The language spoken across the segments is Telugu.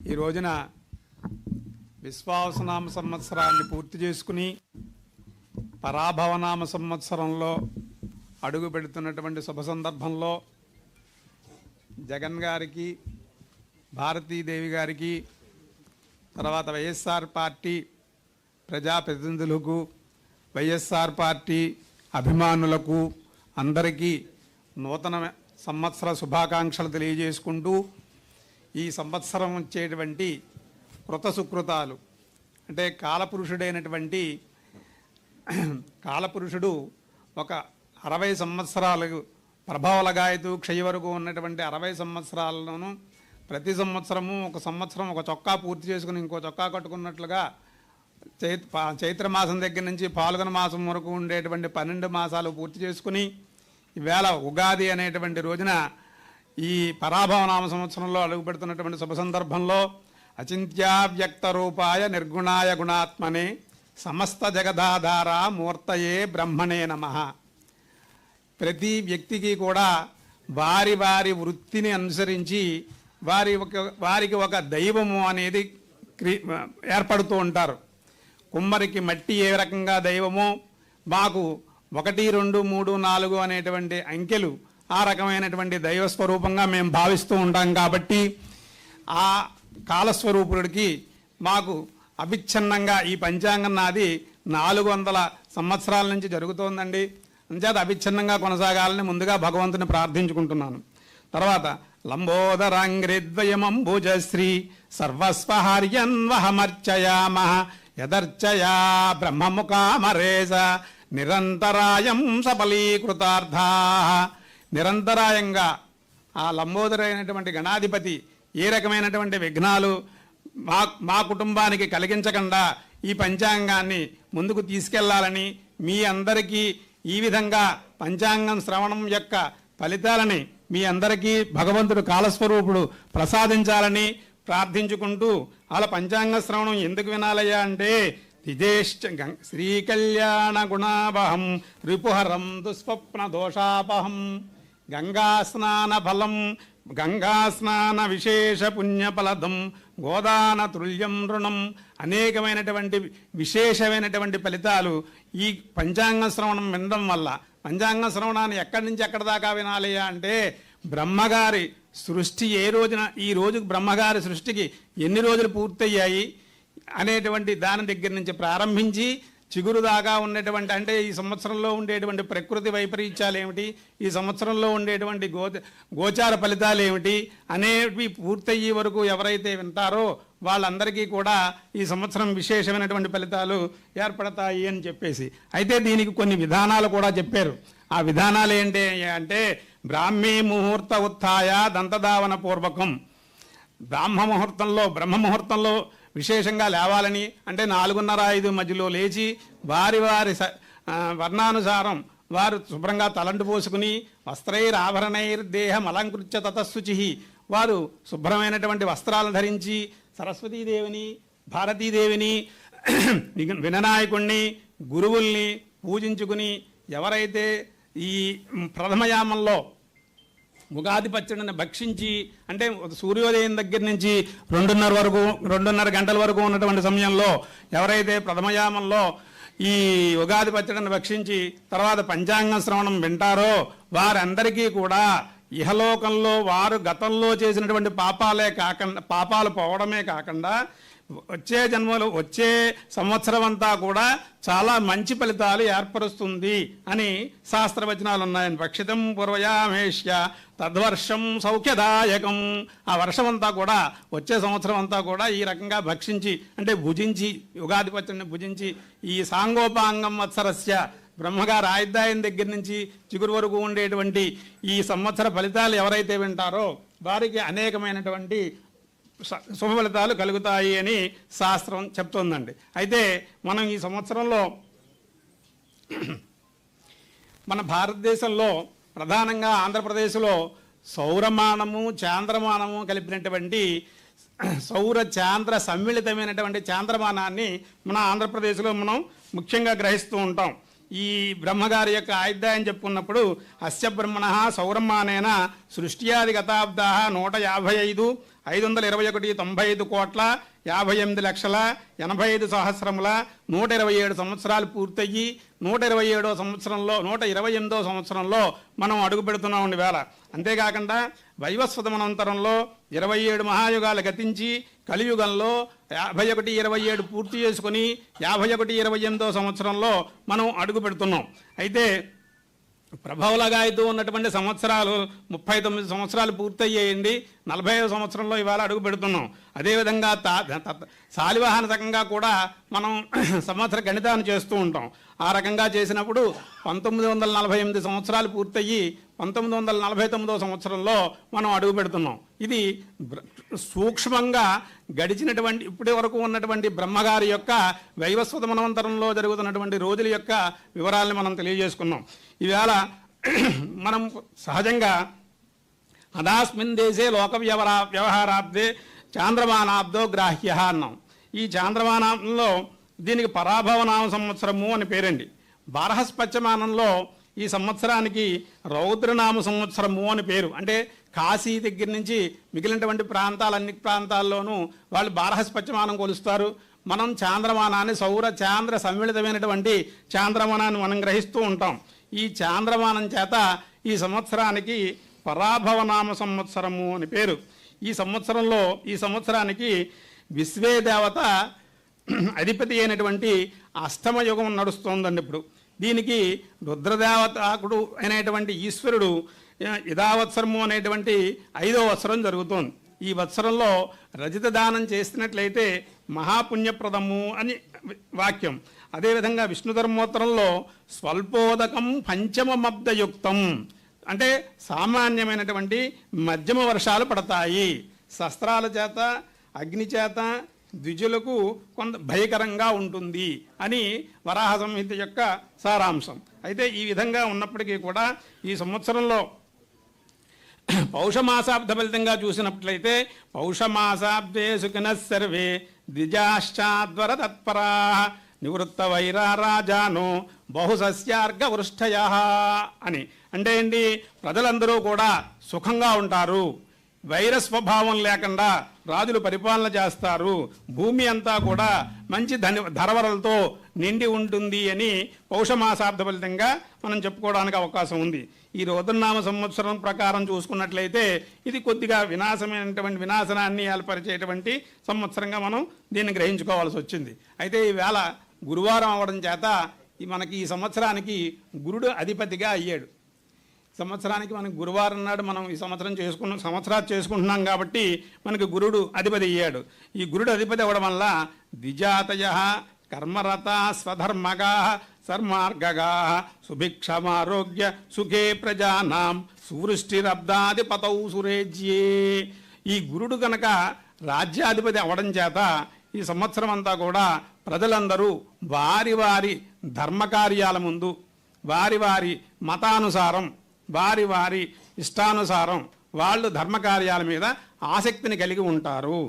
ఈ రోజున విశ్వావసనామ సంవత్సరాన్ని పూర్తి చేసుకుని పరాభవనామ సంవత్సరంలో అడుగు పెడుతున్నటువంటి శుభ సందర్భంలో జగన్ గారికి, భారతీదేవి గారికి, తర్వాత వైఎస్ఆర్ పార్టీ ప్రజాప్రతినిధులకు, వైఎస్ఆర్ పార్టీ అభిమానులకు అందరికీ నూతన సంవత్సర శుభాకాంక్షలు తెలియజేసుకుంటూ ఈ సంవత్సరం వచ్చేటువంటి కృత సుకృతాలు అంటే కాలపురుషుడు ఒక 60 సంవత్సరాలు ప్రభావలగాయతూ క్షయ వరకు ఉన్నటువంటి 60 సంవత్సరాలను ప్రతి సంవత్సరము ఒక సంవత్సరం ఒక చొక్కా పూర్తి చేసుకుని ఇంకో చొక్కా కట్టుకున్నట్లుగా చైత్రమాసం దగ్గర నుంచి ఫాల్గుణ మాసం వరకు ఉండేటువంటి 12 మాసాలు పూర్తి చేసుకుని ఈవేళ ఉగాది అనేటువంటి రోజున ఈ పరాభవనామ సంవత్సరంలో అడుగుపెడుతున్నటువంటి శుభ సందర్భంలో అచింత్యావ్యక్త రూపాయ నిర్గుణాయ గుణాత్మనే సమస్త జగదాధార మూర్తయే బ్రహ్మణే నమః. ప్రతి వ్యక్తికి కూడా వారి వారి వృత్తిని అనుసరించి వారికి ఒక దైవము అనేది ఏర్పడుతూ ఉంటారు. కుమ్మరికి మట్టి ఏ రకంగా దైవమో మాకు 1, 2, 3, 4 అనేటువంటి అంకెలు ఆ రకమైనటువంటి దైవస్వరూపంగా మేము భావిస్తూ ఉంటాం. కాబట్టి ఆ కాలస్వరూపుడికి మాకు అవిచ్ఛిన్నంగా ఈ పంచాంగం నాది 400 సంవత్సరాల నుంచి జరుగుతోందండి. అంచేత అవిచ్ఛిన్నంగా కొనసాగాలని ముందుగా భగవంతుని ప్రార్థించుకుంటున్నాను. తర్వాత లంబోదరాంగ్రిద్వయమంబుజశ్రీ సర్వస్వహార్యన్వహమర్చయామః యదర్చయా బ్రహ్మముఖామరేజ నిరంతరాయం సఫలీకృతార్థా. నిరంతరాయంగా ఆ లంబోదరైనటువంటి గణాధిపతి ఏ రకమైనటువంటి విఘ్నాలు మా కుటుంబానికి కలిగించకుండా ఈ పంచాంగాన్ని ముందుకు తీసుకెళ్లాలని, మీ అందరికీ ఈ విధంగా పంచాంగం శ్రవణం యొక్క ఫలితాలని మీ అందరికీ భగవంతుడు కాలస్వరూపుడు ప్రసాదించాలని ప్రార్థించుకుంటూ, అలా పంచాంగ శ్రవణం ఎందుకు వినాలయ్యా అంటే తిజేశ్చ శ్రీకళ్యాణ గుణావహం రిపుహరం దుస్వప్న దోషాపహం గంగాస్నాన ఫలం గంగాస్నాన విశేష పుణ్యఫలదం గోదాన తుల్యం రుణం. అనేకమైనటువంటి విశేషమైనటువంటి ఫలితాలు ఈ పంచాంగ శ్రవణం వినడం వల్ల. పంచాంగ శ్రవణాన్ని ఎక్కడి నుంచి ఎక్కడి దాకా వినాలి అంటే బ్రహ్మగారి సృష్టి ఏ రోజున, ఈ రోజు బ్రహ్మగారి సృష్టికి ఎన్ని రోజులు పూర్తయ్యాయి అనేటువంటి దాని దగ్గర నుంచి ప్రారంభించి చిగురు దాకా ఉన్నటువంటి, అంటే ఈ సంవత్సరంలో ఉండేటువంటి ప్రకృతి వైపరీత్యాలు ఏమిటి, ఈ సంవత్సరంలో ఉండేటువంటి గోచార ఫలితాలు ఏమిటి అనేవి పూర్తయ్యే వరకు ఎవరైతే వింటారో వాళ్ళందరికీ కూడా ఈ సంవత్సరం విశేషమైనటువంటి ఫలితాలు ఏర్పడతాయి అని చెప్పేసి. అయితే దీనికి కొన్ని విధానాలు కూడా చెప్పారు. ఆ విధానాలు ఏంటి అంటే బ్రాహ్మీ ముహూర్త ఉత్థాయ దంతధావన పూర్వకం. బ్రహ్మ ముహూర్తంలో విశేషంగా లేవాలని, అంటే 4:30-5 మధ్యలో లేచి వారి వర్ణానుసారం వారు శుభ్రంగా తలంటు పోసుకుని వస్త్రైరాభరణైర్దేహం అలంకృత్య తతశుచి, వారు శుభ్రమైనటువంటి వస్త్రాలను ధరించి సరస్వతీదేవిని, భారతీదేవిని, వినాయకుణ్ణి, గురువుల్ని పూజించుకుని, ఎవరైతే ఈ ప్రథమయామంలో ఉగాది పచ్చడిని భక్షించి, అంటే సూర్యోదయం దగ్గర నుంచి 2:30 గంటల వరకు ఉన్నటువంటి సమయంలో ఎవరైతే ప్రథమయామంలో ఈ ఉగాది పచ్చడిని భక్షించి తర్వాత పంచాంగ శ్రవణం వింటారో వారందరికీ కూడా ఇహలోకంలో వారు గతంలో చేసినటువంటి పాపాలు పోవడమే కాకుండా వచ్చే జన్మలో వచ్చే సంవత్సరం అంతా కూడా చాలా మంచి ఫలితాలు ఏర్పరుస్తుంది అని శాస్త్రవచనాలు ఉన్నాయని. భక్షితం పూర్వయామేష్య తద్వర్షం సౌఖ్యదాయకం. ఆ వర్షం అంతా కూడా వచ్చే సంవత్సరం అంతా కూడా ఈ రకంగా భక్షించి, అంటే భుజించి, ఉగాది పచ్చడిని భుజించి ఈ సాంగోపాంగం వత్సరస్య బ్రహ్మగారు ఆయుర్దాయం దగ్గర నుంచి చిగురు వరకు ఉండేటువంటి ఈ సంవత్సర ఫలితాలు ఎవరైతే వింటారో వారికి అనేకమైనటువంటి శుభ ఫలితాలు కలుగుతాయి అని శాస్త్రం చెప్తోందండి. అయితే మనం ఈ సంవత్సరంలో మన భారతదేశంలో ప్రధానంగా ఆంధ్రప్రదేశ్లో సౌరమానము చాంద్రమానము కలిపినటువంటి సౌర చాంద్ర సమ్మిళితమైనటువంటి చాంద్రమానాన్ని మన ఆంధ్రప్రదేశ్లో మనం ముఖ్యంగా గ్రహిస్తూ ఉంటాం. ఈ బ్రహ్మగారి యొక్క ఆయుర్దాయం చెప్పుకున్నప్పుడు అస్య బ్రహ్మణ సౌరమానేన సృష్ట్యాది గతాబ్దా 155 521,95,58,87,127 సంవత్సరాలు పూర్తయ్యి 127వ సంవత్సరంలో 128వ సంవత్సరంలో మనం అడుగు పెడుతున్నాం వేళ. అంతేకాకుండా వైవస్వతమనంతరంలో 27 మహాయుగాలు గతించి కలియుగంలో 51:27 పూర్తి చేసుకుని 51:28వ సంవత్సరంలో మనం అడుగు పెడుతున్నాం. అయితే ప్రభవలగాయతూ ఉన్నటువంటి సంవత్సరాలు 39 సంవత్సరాలు పూర్తయ్యేయండి. 40వ సంవత్సరంలో ఇవాళ అడుగు పెడుతున్నాం. అదేవిధంగా శాలివాహన రకంగా కూడా మనం సంవత్సర గణితాన్ని చేస్తూ ఉంటాం. ఆ రకంగా చేసినప్పుడు 1948 సంవత్సరాలు పూర్తయ్యి 1949వ సంవత్సరంలో మనం అడుగు పెడుతున్నాం. ఇది సూక్ష్మంగా గడిచినటువంటి ఇప్పటి వరకు ఉన్నటువంటి బ్రహ్మగారి యొక్క వైవస్వత మనవంతరంలో జరుగుతున్నటువంటి రోజుల యొక్క వివరాలను మనం తెలియజేసుకున్నాం. ఈవేళ మనం సహజంగా అదాస్మిన్ దేశే లోక వ్యవహారాబ్దే చాంద్రమానాబ్దో గ్రాహ్య అన్నాం. ఈ చాంద్రమానంలో దీనికి పరాభవనామ సంవత్సరము అని పేరండి. బారహస్పత్యమానంలో ఈ సంవత్సరానికి రౌద్రనామ సంవత్సరము అని పేరు. అంటే కాశీ దగ్గర నుంచి మిగిలినటువంటి అన్ని ప్రాంతాల్లోనూ వాళ్ళు బారహస్పత్యమానం కొలుస్తారు. మనం చాంద్రమానాన్ని సౌర చాంద్ర సమ్మిళితమైనటువంటి చాంద్రమానాన్ని మనం గ్రహిస్తూ ఉంటాం. ఈ చాంద్రమానం చేత ఈ సంవత్సరానికి పరాభవనామ సంవత్సరము అని పేరు. ఈ సంవత్సరానికి విశ్వే దేవత అధిపతి అయినటువంటి అష్టమయుగం నడుస్తోందండి ఇప్పుడు. దీనికి రుద్రదేవతాకుడు అయినటువంటి ఈశ్వరుడు ఇదావత్సరము అనేటువంటి 5వ వత్సరం జరుగుతోంది. ఈ వత్సరంలో రజిత దానం చేసినట్లయితే మహాపుణ్యప్రదము అని వాక్యం. అదేవిధంగా విష్ణు ధర్మోత్తరంలో స్వల్పోదకం పంచమమబ్దయుక్తం అంటే సామాన్యమైనటువంటి మధ్యమ వర్షాలు పడతాయి. శస్త్రాల చేత అగ్ని చేత ద్విజులకు కొంత భయకరంగా ఉంటుంది అని వరాహ సంహిత యొక్క సారాంశం. అయితే ఈ విధంగా ఉన్నప్పటికీ కూడా ఈ సంవత్సరంలో పౌషమాసాబ్ద ఫలితంగా చూసినట్లయితే పౌషమాసాబ్దే సుఖినః సర్వే ద్విజాశ్చాద్వర తత్పరా నివృత్త వైరా రాజాను బహుసస్యార్ఘ వృష్టయ అని. అంటే ఏంటి, ప్రజలందరూ కూడా సుఖంగా ఉంటారు, వైర స్వభావం లేకుండా రాజులు పరిపాలన చేస్తారు, భూమి అంతా కూడా మంచి ధరవరలతో నిండి ఉంటుంది అని పౌషమాసాబ్ద ఫలితంగా మనం చెప్పుకోవడానికి అవకాశం ఉంది. ఈ రౌద్రనామ సంవత్సరం ప్రకారం చూసుకున్నట్లయితే ఇది కొద్దిగా వినాశనాన్ని ఏర్పరిచేటువంటి సంవత్సరంగా మనం దీన్ని గ్రహించుకోవాల్సి వచ్చింది. అయితే ఈవేళ గురువారం అవడం చేత మనకి ఈ సంవత్సరానికి గురుడు అధిపతిగా అయ్యాడు. సంవత్సరానికి మనకి గురువారం నాడు మనం ఈ సంవత్సరాలు చేసుకుంటున్నాం కాబట్టి మనకి గురుడు అధిపతి అయ్యాడు. ఈ గురుడు అధిపతి అవ్వడం వల్ల ద్విజాతయ కర్మరత స్వధర్మగా సర్మార్గగా సుభిక్షమారోగ్య సుఖే ప్రజానాం సువృష్టిరబ్దాధిపతౌ సురేజ్యే. ఈ గురుడు కనుక రాజ్యాధిపతి అవ్వడం చేత ఈ సంవత్సరం అంతా కూడా ప్రజలందరూ వారి వారి ధర్మకార్యాల ముందు వారి వారి మతానుసారం వారి వారి ఇష్టానుసారం వాళ్ళు ధర్మకార్యాల మీద ఆసక్తిని కలిగి ఉంటారు.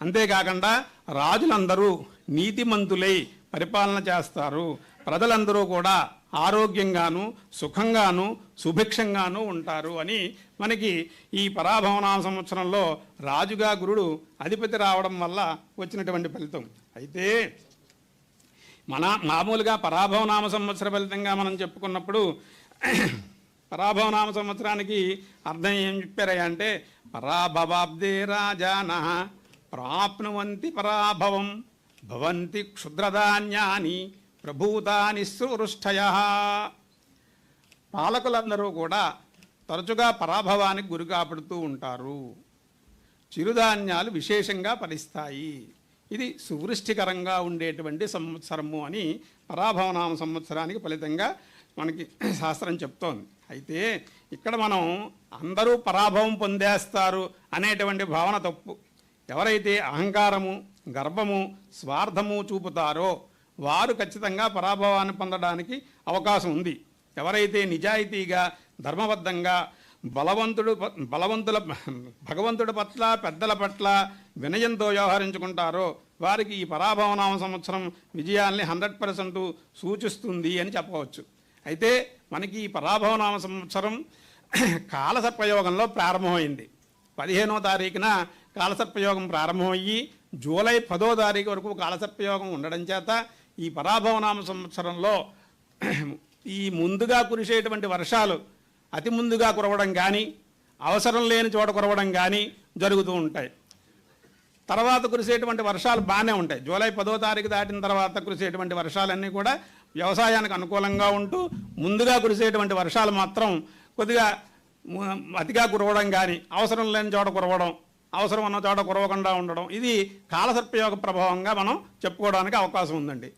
అంతేకాకుండా రాజులందరూ నీతిమంతులై పరిపాలన చేస్తారు. ప్రజలందరూ కూడా ఆరోగ్యంగాను సుఖంగాను సుభిక్షంగాను ఉంటారు అని మనకి ఈ పరాభవనామ సంవత్సరంలో రాజుగా గురుడు అధిపతి రావడం వల్ల వచ్చినటువంటి ఫలితం. అయితే మామూలుగా పరాభవనామ సంవత్సర ఫలితంగా మనం చెప్పుకున్నప్పుడు పరాభవనామ సంవత్సరానికి అర్థం ఏం చెప్పారయ్యా అంటే పరాభవాబ్దే రాజాన ప్రాప్నువంతి పరాభవం భవంతి క్షుద్రధాన్యాని ప్రభూతాని సువృష్టయ. పాలకులందరూ కూడా తరచుగా పరాభవానికి గురి కాబడుతూ ఉంటారు. చిరుధాన్యాలు విశేషంగా ఫలిస్తాయి. ఇది సువృష్టికరంగా ఉండేటువంటి సంవత్సరము అని పరాభవనామ సంవత్సరానికి ఫలితంగా మనకి శాస్త్రం చెప్తోంది. అయితే ఇక్కడ మనం అందరూ పరాభవం పొందేస్తారు అనేటువంటి భావన తప్పు. ఎవరైతే అహంకారము గర్వము స్వార్థము చూపుతారో వారు ఖచ్చితంగా పరాభవాన్ని పొందడానికి అవకాశం ఉంది. ఎవరైతే నిజాయితీగా ధర్మబద్ధంగా భగవంతుడి పట్ల పెద్దల పట్ల వినయంతో వ్యవహరించుకుంటారో వారికి ఈ పరాభవనామ సంవత్సరం విజయాల్ని 100% సూచిస్తుంది అని చెప్పవచ్చు. అయితే మనకి ఈ పరాభవనామ సంవత్సరం కాలసర్పయోగంలో ప్రారంభమైంది. 15వ తారీఖున కాలసర్పయోగం ప్రారంభమయ్యి జూలై 10వ తారీఖు వరకు కాలసర్పయోగం ఉండడం చేత ఈ పరాభవనామ సంవత్సరంలో ఈ ముందుగా కురిసేటువంటి వర్షాలు అతి ముందుగా కురవడం కానీ అవసరం లేని చోట కురవడం కానీ జరుగుతూ ఉంటాయి. తర్వాత కురిసేటువంటి వర్షాలు బాగానే ఉంటాయి. జూలై 10వ తారీఖు దాటిన తర్వాత కురిసేటువంటి వర్షాలన్నీ కూడా వ్యవసాయానికి అనుకూలంగా ఉంటూ, ముందుగా కురిసేటువంటి వర్షాలు మాత్రం కొద్దిగా అతిగా కురవడం కానీ అవసరం లేని చోట కురవడం, అవసరం ఉన్న చోట కురవకుండా ఉండడం, ఇది కాలసర్పయోగ ప్రభావంగా మనం చెప్పుకోవడానికి అవకాశం ఉందండి.